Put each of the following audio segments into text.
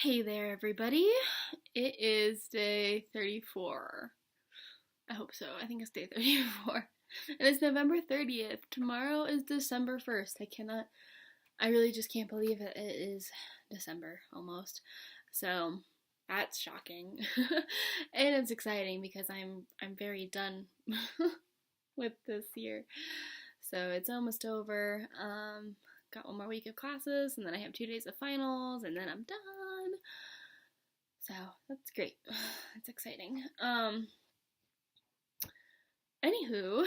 Hey there, everybody. It is day 34. I hope so. I think it's day 34. And it's November 30th. Tomorrow is December 1st. I really just can't believe it. It is December almost. So that's shocking. And it's exciting because I'm very done with this year. So it's almost over. Got one more week of classes, and then I have 2 days of finals, and then I'm done. So that's great. It's exciting. Anywho,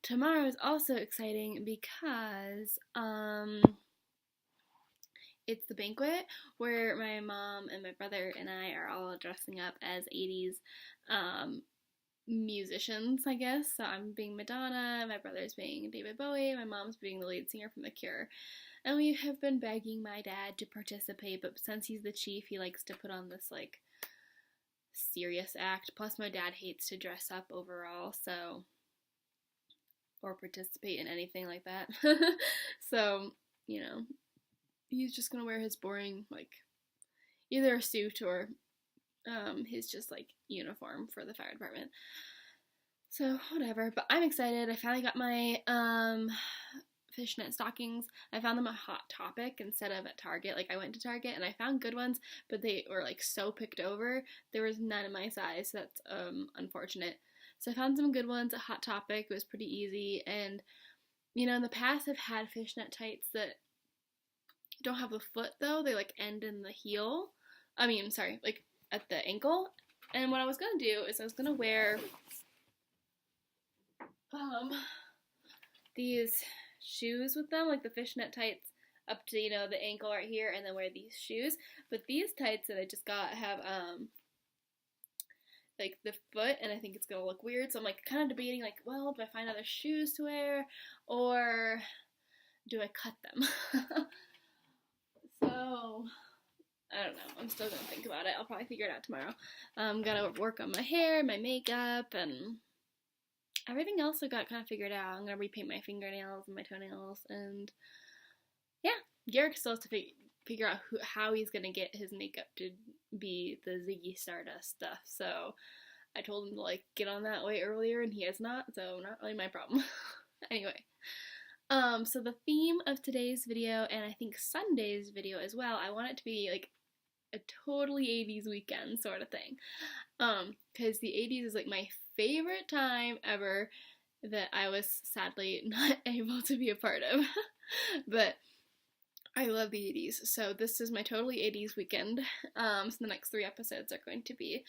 tomorrow is also exciting because it's the banquet where my mom and my brother and I are all dressing up as 80s musicians, I guess. So I'm being Madonna, my brother's being David Bowie, my mom's being the lead singer from The Cure. And we have been begging my dad to participate, but since he's the chief, he likes to put on this, like, serious act. Plus, my dad hates to dress up overall, so, or participate in anything like that. So, you know, he's just gonna wear his boring, like, either a suit or his just, like, uniform for the fire department. So, whatever. But I'm excited. I finally got my, fishnet stockings. I found them at Hot Topic instead of at Target. Like, I went to Target and I found good ones, but they were, like, so picked over. There was none in my size, so that's, unfortunate. So I found some good ones at Hot Topic. It was pretty easy, and, you know, in the past I've had fishnet tights that don't have the foot, though. They, like, end in the heel. Like, at the ankle. And what I was gonna do is I was gonna wear these shoes with them, like the fishnet tights up to, you know, the ankle right here, and then wear these shoes. But these tights that I just got have like the foot, and I think it's gonna look weird, so I'm like kind of debating, like, well, do I find other shoes to wear or do I cut them? So I don't know. I'm still gonna think about it. I'll probably figure it out tomorrow. I'm gonna work on my hair, my makeup, and everything else I got kind of figured out. I'm gonna repaint my fingernails and my toenails, and yeah, Garrick still has to figure out how he's gonna get his makeup to be the Ziggy Stardust stuff. So I told him to, like, get on that way earlier, and he has not. So not really my problem. Anyway. So the theme of today's video, and I think Sunday's video as well, I want it to be like a totally 80s weekend sort of thing. Because the 80s is like my favorite time ever that I was sadly not able to be a part of. But I love the 80s, so this is my totally 80s weekend. So the next 3 episodes are going to be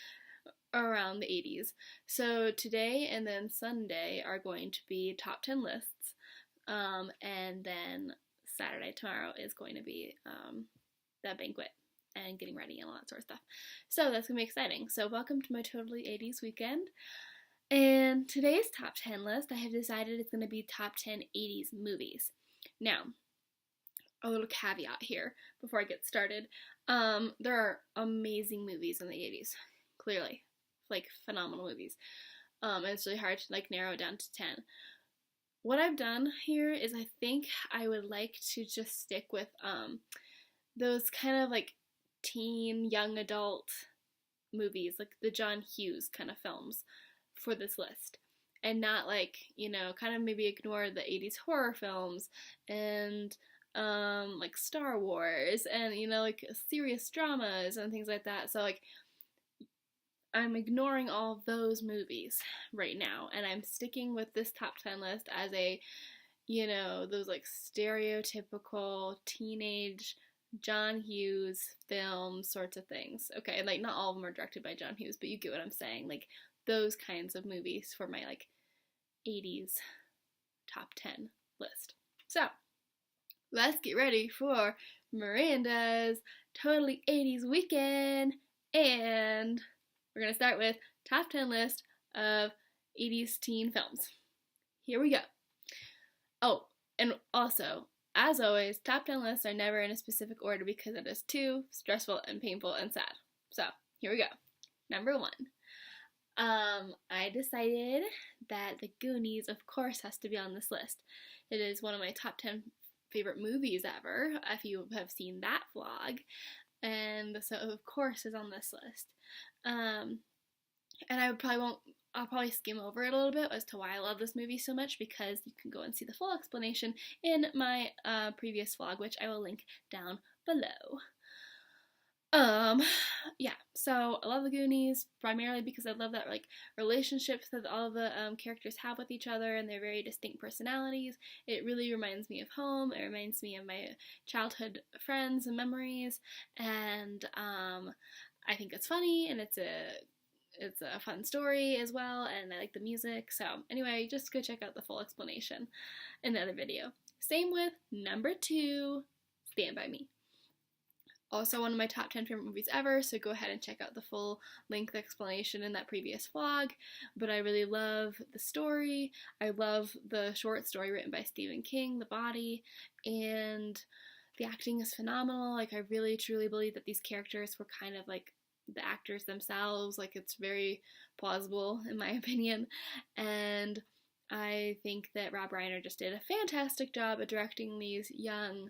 around the 80s. So today and then Sunday are going to be top 10 lists. And then Saturday, tomorrow, is going to be the banquet and getting ready and all that sort of stuff. So that's going to be exciting. So welcome to my totally 80s weekend. And today's top 10 list, I have decided it's going to be top 10 80s movies. Now, a little caveat here before I get started. There are amazing movies in the 80s, clearly. Like, phenomenal movies. And it's really hard to, like, narrow it down to 10. What I've done here is I think I would like to just stick with those kind of like teen, young adult movies, like the John Hughes kind of films for this list. And not, like, you know, kind of maybe ignore the 80s horror films and like Star Wars and, you know, like serious dramas and things like that. So, like, I'm ignoring all of those movies right now, and I'm sticking with this top 10 list as a, you know, those, like, stereotypical teenage John Hughes film sorts of things. Okay, like, not all of them are directed by John Hughes, but you get what I'm saying. Like, those kinds of movies for my, like, 80s top 10 list. So, let's get ready for Miranda's Totally 80s Weekend, and we're going to start with top 10 list of 80s teen films. Here we go. Oh, and also, as always, top 10 lists are never in a specific order because it is too stressful and painful and sad. So, here we go. Number 1. I decided that the Goonies, of course, has to be on this list. It is one of my top 10 favorite movies ever, if you have seen that vlog. And so, of course, is on this list. And I'll probably skim over it a little bit as to why I love this movie so much, because you can go and see the full explanation in my previous vlog, which I will link down below. Yeah, so I love the Goonies primarily because I love that, like, relationships that all the characters have with each other and their very distinct personalities. It really reminds me of home. It reminds me of my childhood friends and memories, and I think it's funny, and it's a fun story as well, and I like the music. So anyway, just go check out the full explanation in the other video. Same with number 2, Stand By Me. Also one of my top 10 favorite movies ever, so go ahead and check out the full length explanation in that previous vlog. But I really love the story. I love the short story written by Stephen King, The Body, and the acting is phenomenal. Like, I really truly believe that these characters were kind of like the actors themselves. Like, it's very plausible in my opinion, and I think that Rob Reiner just did a fantastic job at directing these young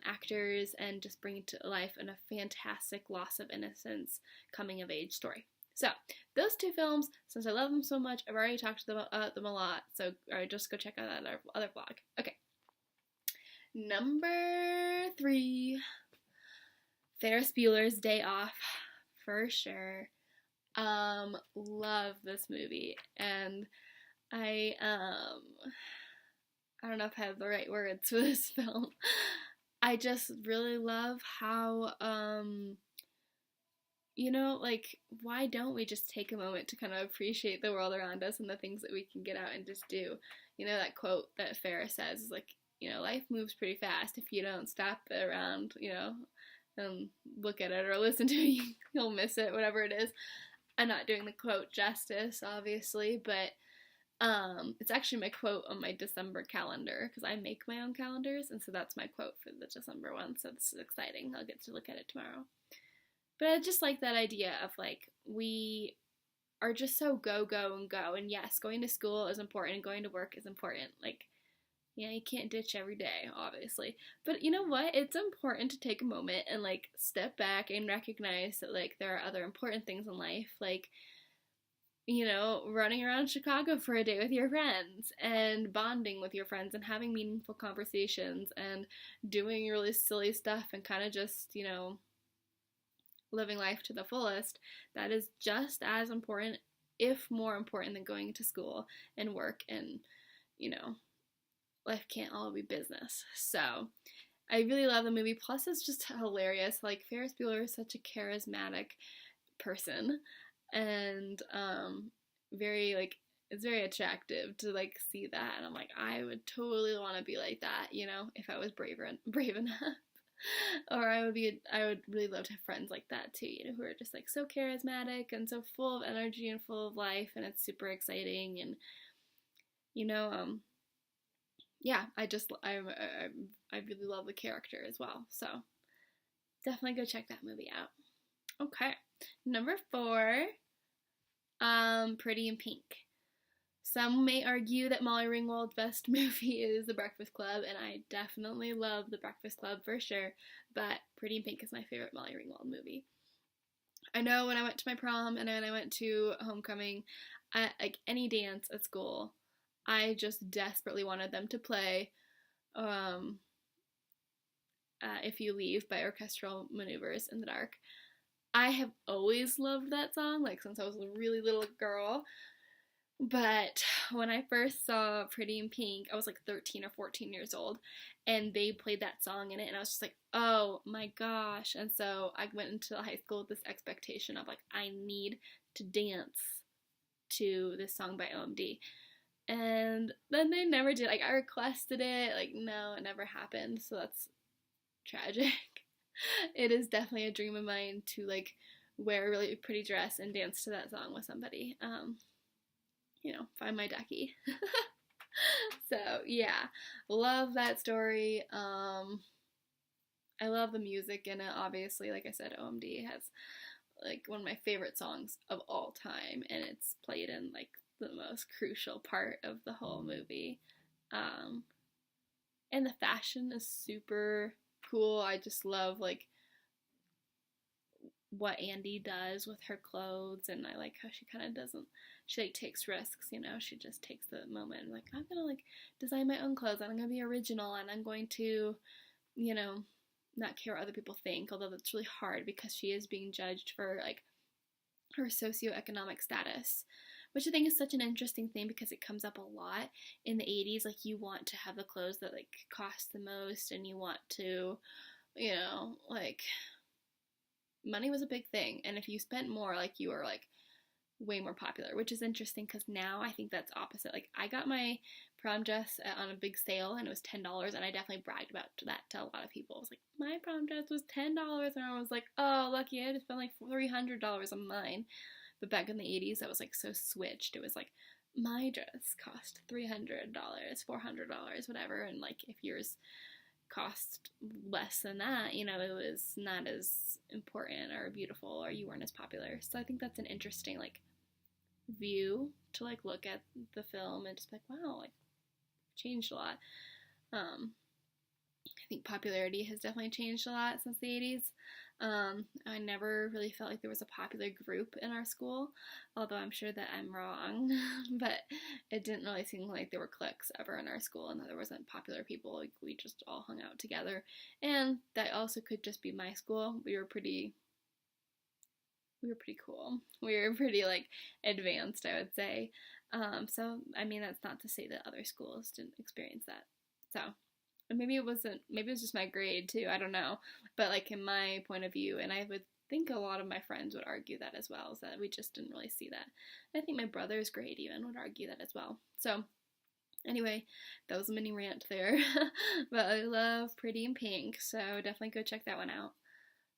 actors and just bringing to life a fantastic loss of innocence coming of age story. So those 2 films, since I love them so much, I've already talked about them a lot, so just go check out that other vlog. Okay. Number 3, Ferris Bueller's Day Off, for sure. Love this movie, and I don't know if I have the right words for this film. I just really love how, like, why don't we just take a moment to kind of appreciate the world around us and the things that we can get out and just do? That quote that Ferris says is like, life moves pretty fast. If you don't stop around, and look at it or listen to it, you'll miss it, whatever it is. I'm not doing the quote justice, obviously, but it's actually my quote on my December calendar, because I make my own calendars, and so that's my quote for the December one, so this is exciting. I'll get to look at it tomorrow. But I just like that idea of, like, we are just so go, and yes, going to school is important, and going to work is important. Like, yeah, you can't ditch every day, obviously. But you know what? It's important to take a moment and, like, step back and recognize that, like, there are other important things in life, like, running around Chicago for a day with your friends and bonding with your friends and having meaningful conversations and doing really silly stuff and kind of just, living life to the fullest. That is just as important, if more important, than going to school and work, and, life can't all be business. So I really love the movie. Plus, it's just hilarious. Like, Ferris Bueller is such a charismatic person, and very, like, it's very attractive to, like, see that, and I'm like, I would totally want to be like that, if I was brave enough. Or I would really love to have friends like that too, who are just, like, so charismatic and so full of energy and full of life, and it's super exciting, and yeah, I really love the character as well, so definitely go check that movie out. Okay, number 4, Pretty in Pink. Some may argue that Molly Ringwald's best movie is The Breakfast Club, and I definitely love The Breakfast Club for sure, but Pretty in Pink is my favorite Molly Ringwald movie. I know when I went to my prom and when I went to homecoming, like, any dance at school, I just desperately wanted them to play If You Leave by Orchestral Maneuvers in the Dark. I have always loved that song, like, since I was a really little girl. But when I first saw Pretty in Pink, I was like 13 or 14 years old, and they played that song in it, and I was just like, oh my gosh. And so I went into high school with this expectation of, like, I need to dance to this song by OMD. And then they never did. Like, I requested it, like, no, it never happened, so that's tragic. It is definitely a dream of mine to, like, wear a really pretty dress and dance to that song with somebody. Find my ducky. So, yeah, love that story. I love the music in it, obviously. Like I said, OMD has, like, one of my favorite songs of all time, and it's played in, like, the most crucial part of the whole movie. And the fashion is super cool. I just love like what Andy does with her clothes, and I like how she kind of doesn't, she like takes risks, you know, she just takes the moment and like, I'm gonna like design my own clothes, and I'm gonna be original, and I'm going to, you know, not care what other people think, although that's really hard because she is being judged for like her socioeconomic status, which I think is such an interesting thing because it comes up a lot in the 80s. Like, you want to have the clothes that like cost the most, and you want to, you know, like, money was a big thing, and if you spent more, like, you were like way more popular, which is interesting because now I think that's opposite. Like, I got my prom dress on a big sale and it was $10, and I definitely bragged about that to a lot of people. I was like, my prom dress was $10, and I was like, oh, lucky, I just spent like $300 on mine. But back in the 80s, that was like so switched. It was like, my dress cost $300, $400, whatever, and like if yours cost less than that, you know, it was not as important or beautiful, or you weren't as popular. So I think that's an interesting like view to like look at the film and just be like, wow, like changed a lot. I think popularity has definitely changed a lot since the 80s. I never really felt like there was a popular group in our school, although I'm sure that I'm wrong, but it didn't really seem like there were cliques ever in our school, and that there wasn't popular people. Like, we just all hung out together, and that also could just be my school. We were pretty cool. We were pretty like advanced, I would say. So I mean, that's not to say that other schools didn't experience that. So maybe it was just my grade too, I don't know, but like in my point of view, and I would think a lot of my friends would argue that as well, is that we just didn't really see that. I think my brother's grade even would argue that as well. So anyway, that was a mini rant there. But I love Pretty in Pink, so definitely go check that one out.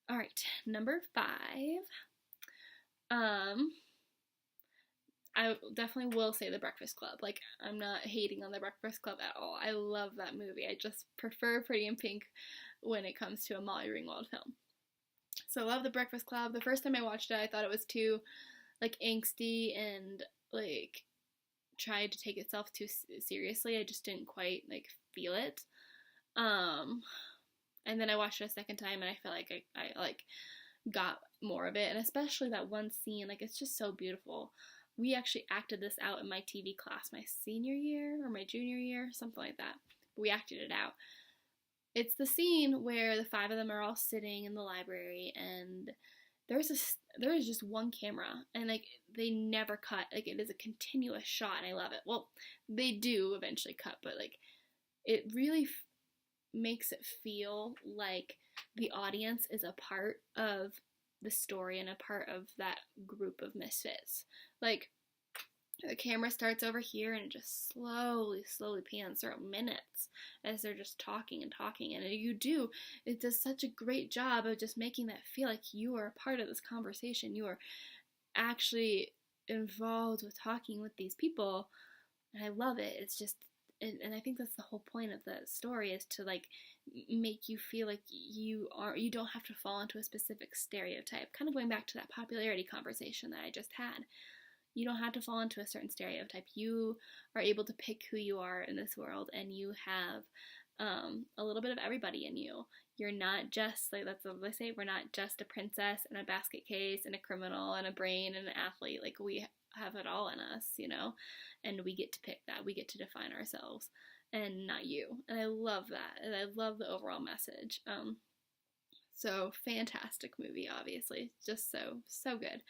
All right, number 5. I definitely will say The Breakfast Club. Like, I'm not hating on The Breakfast Club at all. I love that movie. I just prefer Pretty in Pink when it comes to a Molly Ringwald film. So I love The Breakfast Club. The first time I watched it, I thought it was too, like, angsty and, like, tried to take itself too seriously. I just didn't quite, like, feel it. And then I watched it a second time, and I felt like I like, got more of it. And especially that one scene, like, it's just so beautiful. We actually acted this out in my TV class my senior year or my junior year, something like that. We acted it out. It's the scene where the 5 of them are all sitting in the library, and there is just one camera, and like they never cut. Like, it is a continuous shot, and I love it. Well, they do eventually cut, but like it really makes it feel like the audience is a part of the story and a part of that group of misfits. Like, the camera starts over here and it just slowly pans throughout minutes as they're just talking and talking, and it does such a great job of just making that feel like you are a part of this conversation. You are actually involved with talking with these people, and I love it. It's just, and I think that's the whole point of the story, is to like make you feel like you don't have to fall into a specific stereotype. Kind of going back to that popularity conversation that I just had. You don't have to fall into a certain stereotype. You are able to pick who you are in this world, and you have a little bit of everybody in you. You're not just, like, that's what they say, we're not just a princess and a basket case and a criminal and a brain and an athlete. Like, we have it all in us, you know, and we get to pick that. We get to define ourselves, and not you. And I love that, and I love the overall message. So fantastic movie, obviously. Just so good.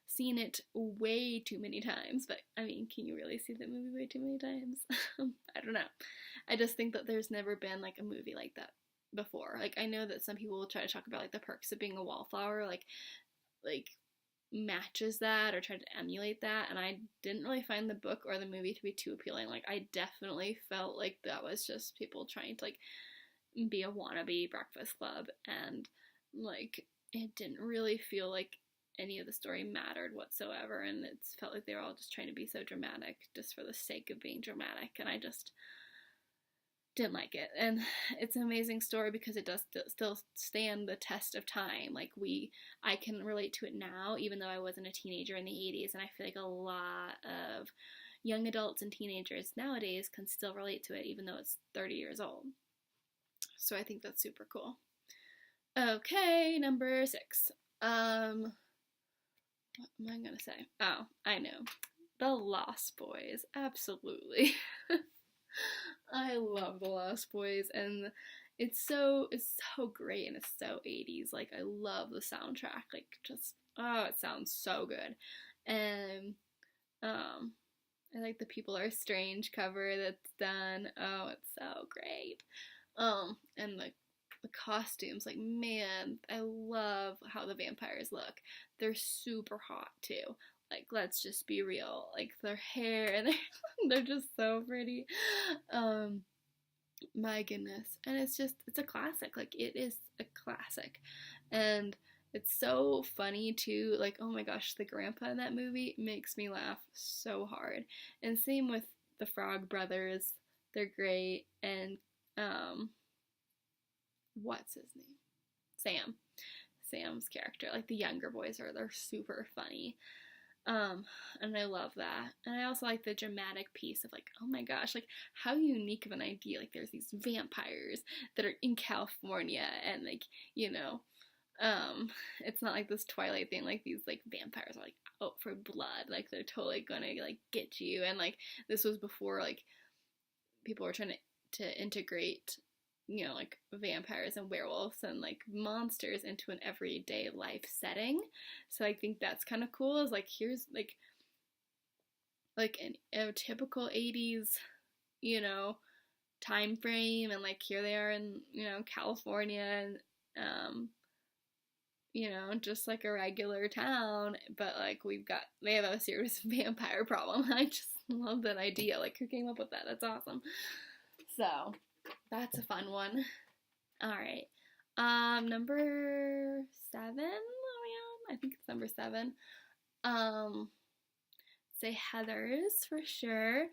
Seen it way too many times, but I mean, can you really see the movie way too many times? I don't know. I just think that there's never been like a movie like that before. Like, I know that some people will try to talk about like the perks of being a wallflower, like matches that or try to emulate that, and I didn't really find the book or the movie to be too appealing. Like, I definitely felt like that was just people trying to like be a wannabe Breakfast Club, and like it didn't really feel like any of the story mattered whatsoever, and it felt like they were all just trying to be so dramatic just for the sake of being dramatic, and I just didn't like it. And it's an amazing story because it does still stand the test of time. Like, I can relate to it now, even though I wasn't a teenager in the 80s, and I feel like a lot of young adults and teenagers nowadays can still relate to it even though it's 30 years old. So I think that's super cool. Okay, number 6. What am I gonna say? Oh, I know. The Lost Boys. Absolutely. I love The Lost Boys, and it's so great, and it's so 80s. Like, I love the soundtrack. Like, just, oh, it sounds so good. And I like the People Are Strange cover that's done. Oh, it's so great. And the costumes, like, man, I love how the vampires look. They're super hot too. Like, let's just be real. Like, their hair and they're just so pretty. My goodness. And it's a classic. Like, it is a classic. And it's so funny too. Like, oh my gosh, the grandpa in that movie makes me laugh so hard. And same with the Frog Brothers. They're great. And what's his name? Sam's character. Like, the younger boys they're super funny. And I love that. And I also like the dramatic piece of, like, oh my gosh, like, how unique of an idea. Like, there's these vampires that are in California, and, like, you know, it's not like this Twilight thing. Like, these, like, vampires are, like, out for blood. Like, they're totally gonna, like, get you. And, like, this was before, like, people were trying to integrate, you know, like, vampires and werewolves and, like, monsters into an everyday life setting. So I think that's kind of cool. Is, like, here's, like a typical 80s, you know, time frame, and, like, here they are in, you know, California, and you know, just like a regular town, but, like, they have a serious vampire problem. I just love that idea. Like, who came up with that? That's awesome. So that's a fun one. Alright. Number 7? I think it's number 7. Say Heathers for sure.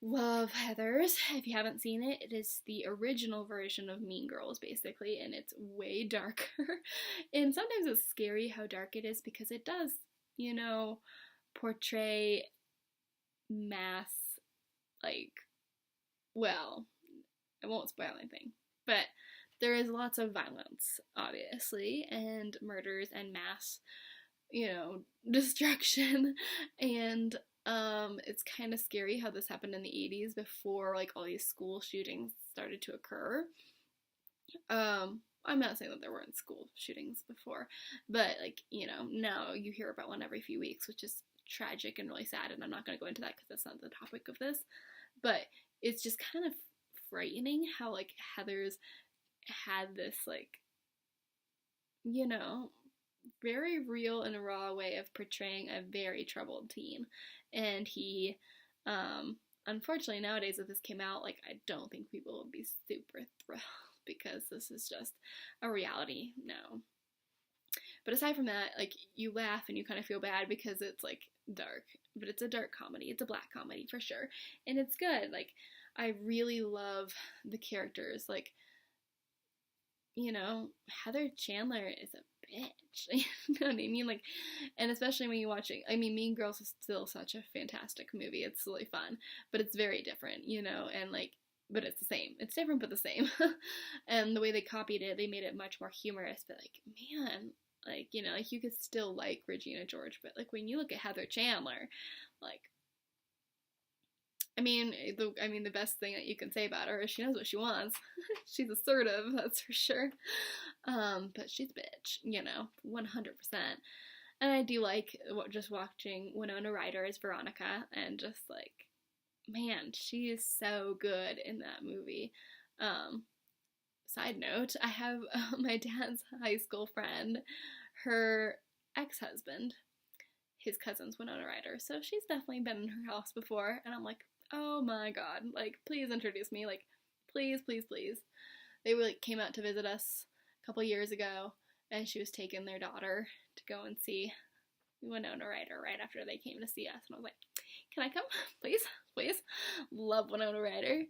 Love Heathers. If you haven't seen it, it is the original version of Mean Girls, basically, and it's way darker. And sometimes it's scary how dark it is, because it does, you know, portray mass, like, well, I won't spoil anything, but there is lots of violence, obviously, and murders and mass, you know, destruction, and it's kind of scary how this happened in the 80s before, like, all these school shootings started to occur. I'm not saying that there weren't school shootings before, but, like, you know, now you hear about one every few weeks, which is tragic and really sad, and I'm not going to go into that because that's not the topic of this, but it's just kind of frightening how, like, Heathers had this, like, you know, very real and raw way of portraying a very troubled teen. And he, unfortunately, nowadays, if this came out, like, I don't think people would be super thrilled, because this is just a reality now. But aside from that, like, you laugh and you kind of feel bad because it's, like, dark. But it's a dark comedy. It's a black comedy for sure. And it's good. Like, I really love the characters. Like, you know, Heather Chandler is a bitch. You know what I mean? Like, and especially when you're watching, I mean, Mean Girls is still such a fantastic movie. It's really fun, but it's very different, you know, and, like, but it's the same. It's different, but the same. And the way they copied it, they made it much more humorous, but, like, man, like, you know, like, you could still like Regina George, but, like, when you look at Heather Chandler, like, I mean, the best thing that you can say about her is she knows what she wants. She's assertive, that's for sure. But she's a bitch, you know, 100%. And I do like just watching Winona Ryder as Veronica, and just, like, man, she is so good in that movie. Side note, I have my dad's high school friend, her ex-husband, his cousin's Winona Ryder, so she's definitely been in her house before, and I'm like, oh my god, like, please introduce me, like, please, please, please. They, like, came out to visit us a couple years ago, and she was taking their daughter to go and see Winona Ryder right after they came to see us, and I was like, can I come? Please, please. Love Winona Ryder.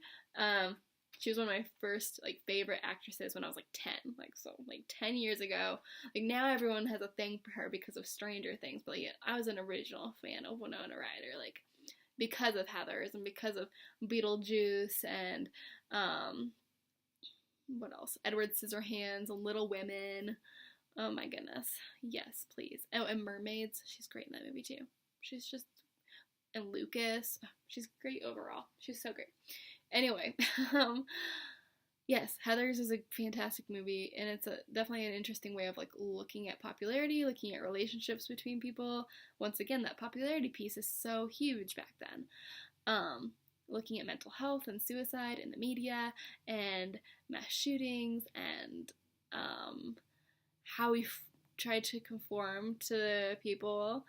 She was one of my first, like, favorite actresses when I was, like, 10, like, so, like, 10 years ago. Like, now everyone has a thing for her because of Stranger Things, but, yeah, I was an original fan of Winona Ryder, like, because of Heathers and because of Beetlejuice and what else? Edward Scissorhands, Little Women. Oh my goodness. Yes, please. Oh, and Mermaids. She's great in that movie too. She's just, and Lucas. She's great overall. She's so great. Anyway, yes, Heathers is a fantastic movie, and it's definitely an interesting way of like looking at popularity, looking at relationships between people. Once again, that popularity piece is so huge back then. Looking at mental health and suicide in the media, and mass shootings, and how we try to conform to people,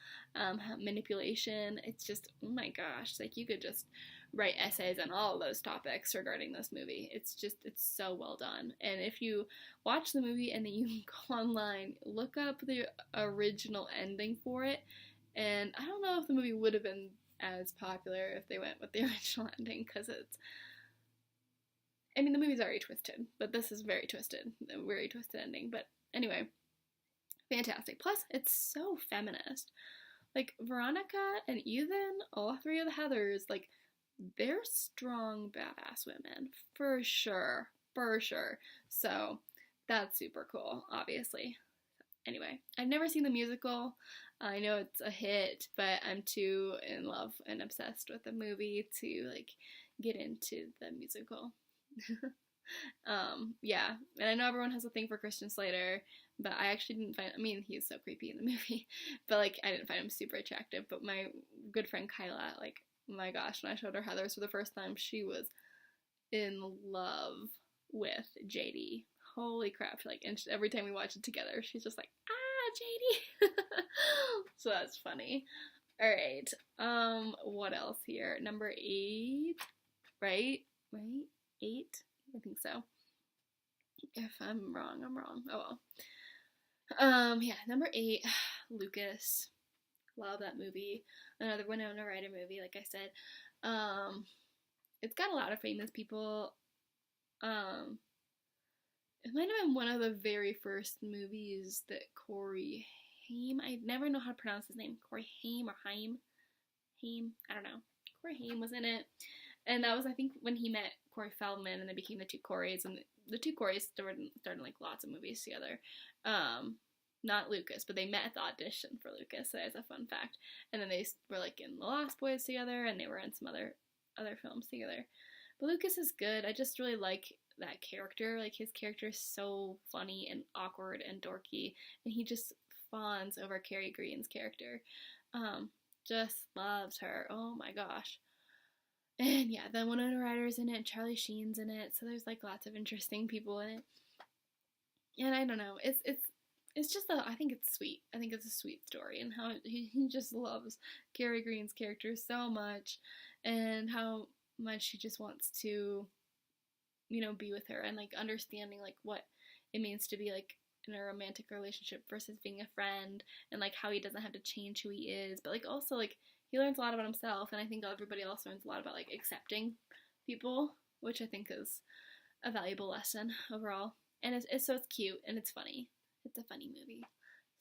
manipulation. It's just, oh my gosh, like you could just write essays on all of those topics regarding this movie. It's so well done. And if you watch the movie and then you go online, look up the original ending for it, and I don't know if the movie would have been as popular if they went with the original ending, because the movie's already twisted, but this is very twisted, a very twisted ending. But anyway, fantastic. Plus, it's so feminist. Like, Veronica and Ethan, all three of the Heathers, like, they're strong, badass women, for sure, so that's super cool, obviously. Anyway, I've never seen the musical. I know it's a hit, but I'm too in love and obsessed with the movie to, like, get into the musical. Yeah, and I know everyone has a thing for Christian Slater, but I actually didn't find, he's so creepy in the movie, but, like, I didn't find him super attractive. But my good friend Kyla, like, my gosh, when I showed her Heathers for the first time, she was in love with JD. Holy crap, like, and every time we watch it together, she's just like, JD. So that's funny. Alright, what else here? Number 8, right? 8? I think so. If I'm wrong, I'm wrong. Oh well. Yeah, number 8, Lucas. Love that movie. Another Winona Ryder movie, like I said. It's got a lot of famous people. It might have been one of the very first movies that Corey Haim, I never know how to pronounce his name, Corey Haim or Haim, I don't know. Corey Haim was in it. And that was, I think, when he met Corey Feldman, and they became the two Coreys, and the two Coreys started like lots of movies together. Not Lucas, but they met at the audition for Lucas, so that's a fun fact. And then they were like in The Lost Boys together, and they were in some other films together. But Lucas is good. I just really like that character. Like, his character is so funny and awkward and dorky, and he just fawns over Carrie Green's character. Just loves her. Oh my gosh. And yeah, then Winona Ryder's in it, Charlie Sheen's in it, so there's like lots of interesting people in it. And I don't know, it's just I think it's sweet. I think it's a sweet story, and how he just loves Carrie Green's character so much, and how much he just wants to, be with her, and like understanding like what it means to be like in a romantic relationship versus being a friend, and like how he doesn't have to change who he is, but like also like he learns a lot about himself, and I think everybody else learns a lot about like accepting people, which I think is a valuable lesson overall. And it's cute and it's funny. It's a funny movie.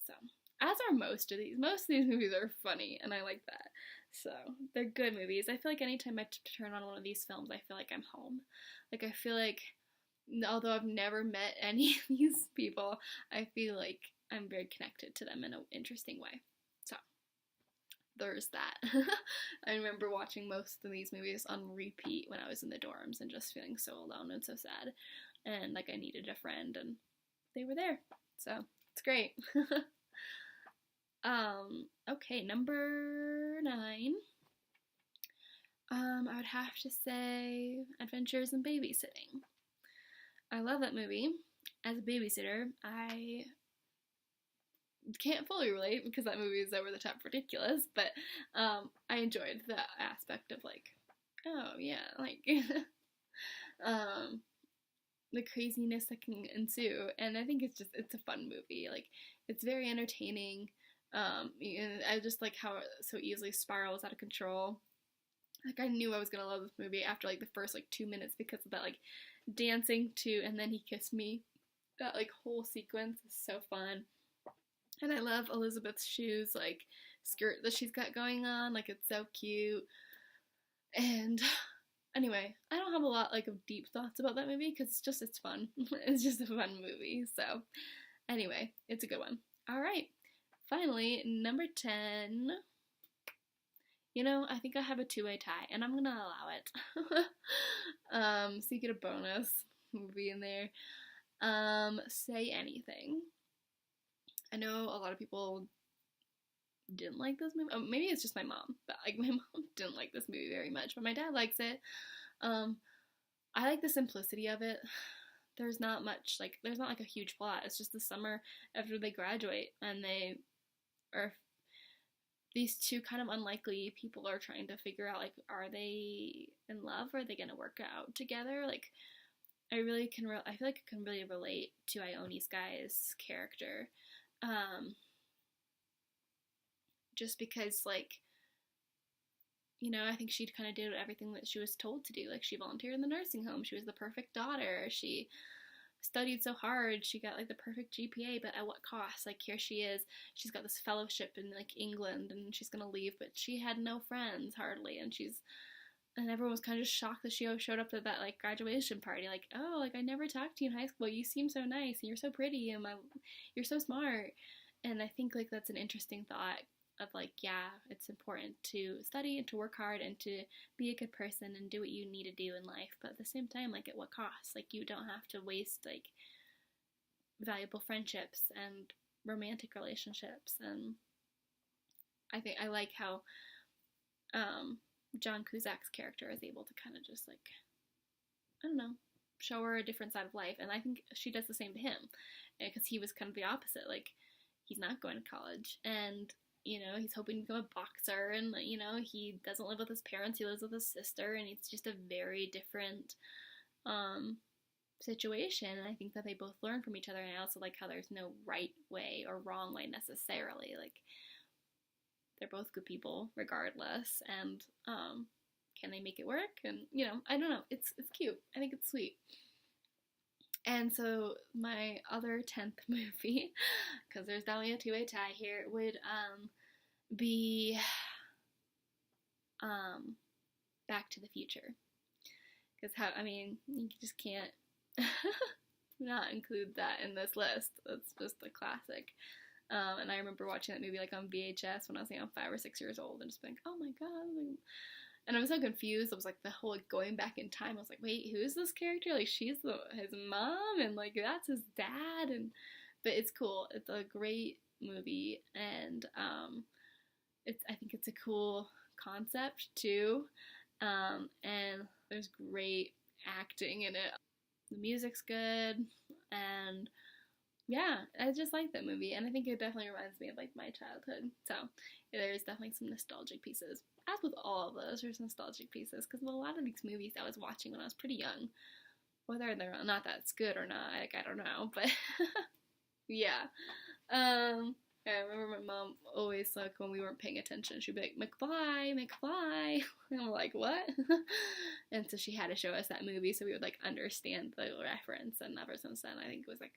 So, as are most of these. Most of these movies are funny, and I like that. So, they're good movies. I feel like anytime I turn on one of these films, I feel like I'm home. Like, I feel like, although I've never met any of these people, I feel like I'm very connected to them in an interesting way. So, there's that. I remember watching most of these movies on repeat when I was in the dorms and just feeling so alone and so sad. And, like, I needed a friend, and they were there. So, it's great. Okay, number 9. I would have to say Adventures in Babysitting. I love that movie. As a babysitter, I can't fully relate because that movie is over the top ridiculous, but I enjoyed the aspect of like, oh yeah, like the craziness that can ensue, and I think it's a fun movie. Like, it's very entertaining. And I just like how it so easily spirals out of control. Like, I knew I was gonna love this movie after like the first like 2 minutes because of that like dancing to "And Then He Kissed Me." That like whole sequence is so fun. And I love Elizabeth Shue's like skirt that she's got going on. Like, it's so cute. And anyway, I don't have a lot like of deep thoughts about that movie because it's fun. It's just a fun movie. So anyway, it's a good one. All right. Finally, number 10. You know, I think I have a two-way tie, and I'm gonna allow it. So you get a bonus movie in there. Say Anything. I know a lot of people didn't like this movie. Oh, maybe it's just my mom, but like my mom didn't like this movie very much, but my dad likes it. Um, I like the simplicity of it. There's not much there's not like a huge plot. It's just the summer after they graduate, and they are these two kind of unlikely people are trying to figure out like, are they in love? Are they gonna work out together? Like, I feel like I can really relate to Ione Sky's character, just because like, you know, I think she kind of did everything that she was told to do. Like, she volunteered in the nursing home. She was the perfect daughter. She studied so hard. She got like the perfect GPA, but at what cost? Like, here she is. She's got this fellowship in like England, and she's gonna leave, but she had no friends hardly, and everyone was kind of just shocked that she showed up to that like graduation party. Like, oh, like I never talked to you in high school. You seem so nice, and you're so pretty, and you're so smart. And I think like that's an interesting thought of like, yeah, it's important to study and to work hard and to be a good person and do what you need to do in life, but at the same time, like, at what cost? Like, you don't have to waste like valuable friendships and romantic relationships. And I think I like how John Cusack's character is able to kind of just like, I don't know, show her a different side of life, and I think she does the same to him, because he was kind of the opposite. Like, he's not going to college, and you know, he's hoping to become a boxer, and you know, he doesn't live with his parents, he lives with his sister, and it's just a very different situation. And I think that they both learn from each other, and I also like how there's no right way or wrong way necessarily. Like, they're both good people regardless, and can they make it work? And you know, I don't know, it's cute. I think it's sweet. And so my other 10th movie, because there's definitely a two-way tie here, would be Back to the Future. Because you just can't not include that in this list. It's just a classic. And I remember watching that movie like on VHS when I was 5 or 6 years old, and just being like, oh my god. And I was so confused. I was like, the whole like, going back in time. I was like, wait, who is this character? Like, she's his mom, and like that's his dad. But it's cool. It's a great movie, and I think it's a cool concept too. And there's great acting in it. The music's good, and yeah, I just like that movie, and I think it definitely reminds me of like my childhood. So there's definitely some nostalgic pieces. As with all of those, there's nostalgic pieces, because a lot of these movies I was watching when I was pretty young, whether they're not that's good or not, like, I don't know, but yeah. I remember my mom always, like, when we weren't paying attention, she'd be like, McFly, McFly. And I'm like, what? And so she had to show us that movie so we would like understand the reference, and ever since then I think it was like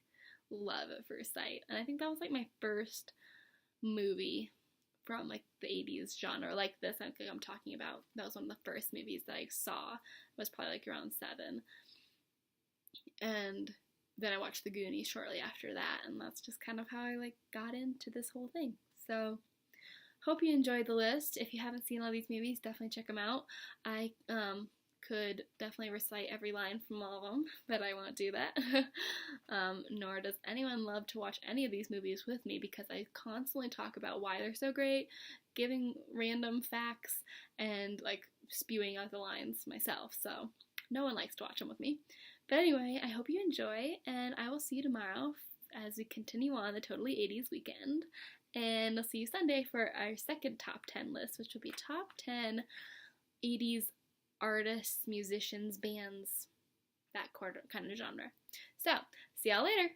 love at first sight. And I think that was like my first movie from like the 80s genre like this. I think I'm talking about, that was one of the first movies that I saw. It was probably like around 7, and then I watched the Goonies shortly after that, and that's just kind of how I like got into this whole thing. So hope you enjoyed the list. If you haven't seen all these movies, definitely check them out. I could definitely recite every line from all of them, but I won't do that. Nor does anyone love to watch any of these movies with me, because I constantly talk about why they're so great, giving random facts, and like spewing out the lines myself. So no one likes to watch them with me. But anyway, I hope you enjoy, and I will see you tomorrow as we continue on the Totally 80s weekend. And I'll see you Sunday for our second top 10 list, which will be top 10 80s artists, musicians, bands, that kind of genre. So, see y'all later!